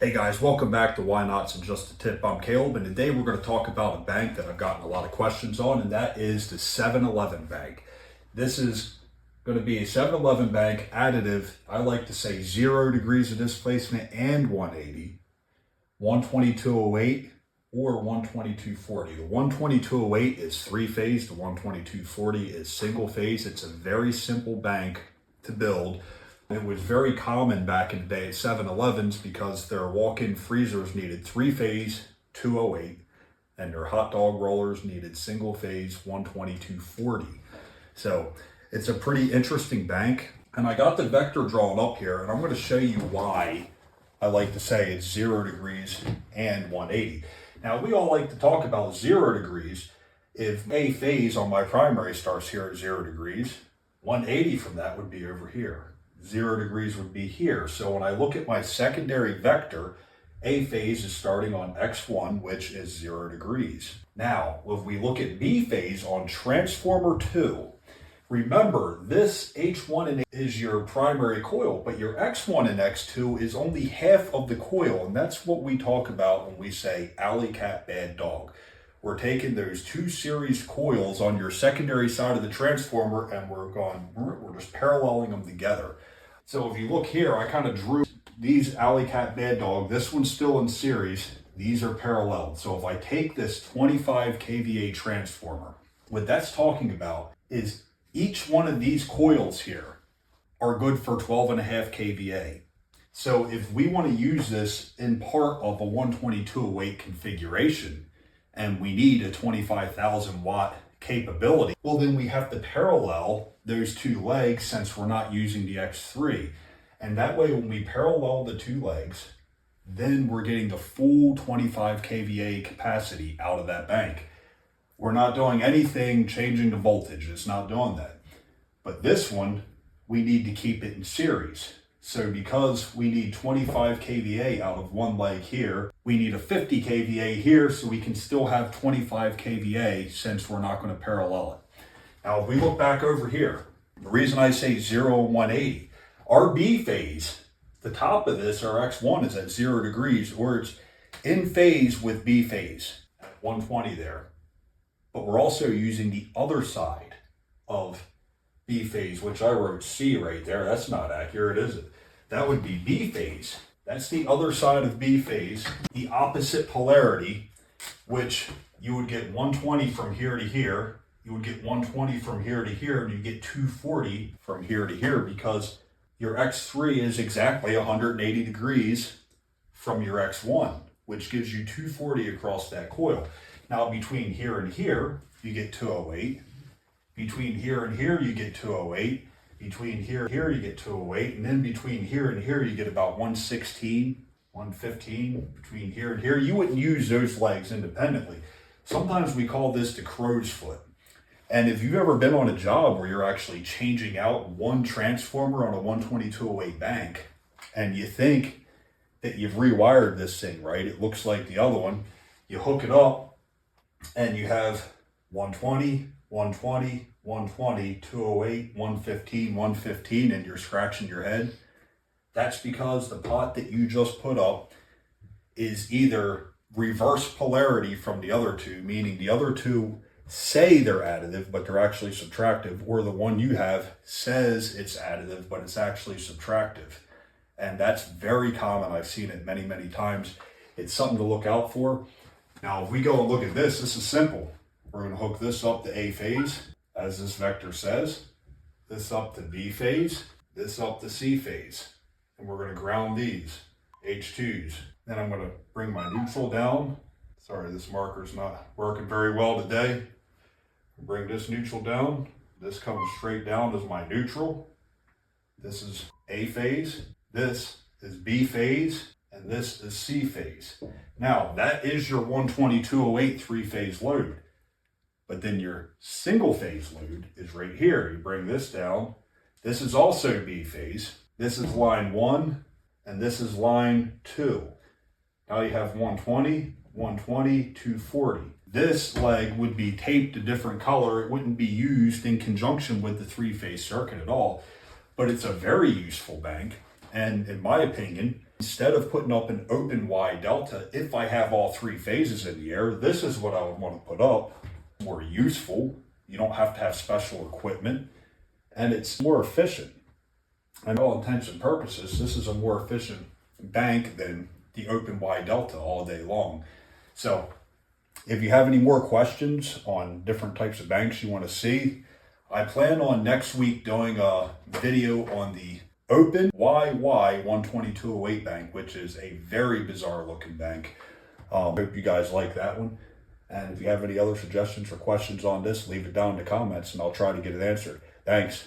Hey guys, welcome back to Why Not So Just a Tip. I'm Caleb, and today we're going to talk about a bank that I've gotten a lot of questions on, and that is the 7-Eleven Bank. This is going to be a 7-Eleven bank additive. I like to say 0 degrees of displacement and 180, 12208 or 12240. The 12208 is three-phase, the 12240 is single-phase. It's a very simple bank to build. It was very common back in the day at 7-Elevens because their walk-in freezers needed three-phase 208 and their hot dog rollers needed single-phase 12240. So it's a pretty interesting bank. And I got the vector drawn up here, and I'm going to show you why I like to say it's 0 degrees and 180. Now, we all like to talk about 0 degrees. If a phase on my primary starts here at 0 degrees, 180 from that would be over here. 0 degrees would be here. So when I look at my secondary vector, A phase is starting on X1, which is 0 degrees. Now, if we look at B phase on transformer 2, remember this H1 and is your primary coil, but your X1 and X2 is only half of the coil, and that's what we talk about when we say alley cat bad dog. We're taking those two series coils on your secondary side of the transformer and we're just paralleling them together. So if you look here, I kind of drew these alley cat bad dog. This one's still in series. These are paralleled. So if I take this 25 kVA transformer, what that's talking about is each one of these coils here are good for 12.5 kVA. So if we want to use this in part of a 12208 configuration, and we need a 25,000 watt capability, well then we have to parallel those two legs since we're not using the X3. And that way when we parallel the two legs, then we're getting the full 25 kVA capacity out of that bank. We're not doing anything changing the voltage, it's not doing that. But this one, we need to keep it in series. So because we need 25 kVA out of one leg here, we need a 50 kVA here so we can still have 25 kVA since we're not going to parallel it. Now, if we look back over here, the reason I say 0 and 180, our B phase, the top of this, our X1 is at 0 degrees, or it's in phase with B phase at 120 there. But we're also using the other side of B phase, which I wrote C right there. That's not accurate, is it? That would be B phase. That's the other side of B phase, the opposite polarity, which you would get 120 from here to here. You would get 120 from here to here, and you get 240 from here to here because your X3 is exactly 180 degrees from your X1, which gives you 240 across that coil. Now, between here and here, you get 208. Between here and here, you get 208. Between here and here, you get 208. And then between here and here, you get about 116, 115. Between here and here, you wouldn't use those legs independently. Sometimes we call this the crow's foot. And if you've ever been on a job where you're actually changing out one transformer on a 12208 bank, and you think that you've rewired this thing, right? It looks like the other one. You hook it up, and you have 120, 120, 120, 208, 115, 115, and you're scratching your head. That's because the pot that you just put up is either reverse polarity from the other two, meaning the other two say they're additive, but they're actually subtractive, or the one you have says it's additive, but it's actually subtractive. And that's very common. I've seen it many, many times. It's something to look out for. Now, if we go and look at this, this is simple. We're going to hook this up to A phase, as this vector says, this up to B phase, this up to C phase. And we're going to ground these, H2s. Then I'm going to bring my neutral down. Sorry, this marker's not working very well today. Bring this neutral down. This comes straight down as my neutral. This is A phase, this is B phase, and this is C phase. Now, that is your 12208 three-phase load. But then your single phase load is right here. You bring this down. This is also B phase. This is line 1, and this is line 2. Now you have 120, 120, 240. This leg would be taped a different color. It wouldn't be used in conjunction with the three-phase circuit at all, but it's a very useful bank. And in my opinion, instead of putting up an open Y delta, if I have all three phases in the air, this is what I would want to put up. More useful. You don't have to have special equipment, and it's more efficient. And all intents and purposes, this is a more efficient bank than the open Y delta all day long. So if you have any more questions on different types of banks you want to see, I plan on next week doing a video on the Open YY 12208 bank, which is a very bizarre looking bank. Hope you guys like that one. And if you have any other suggestions or questions on this, leave it down in the comments and I'll try to get it answered. Thanks.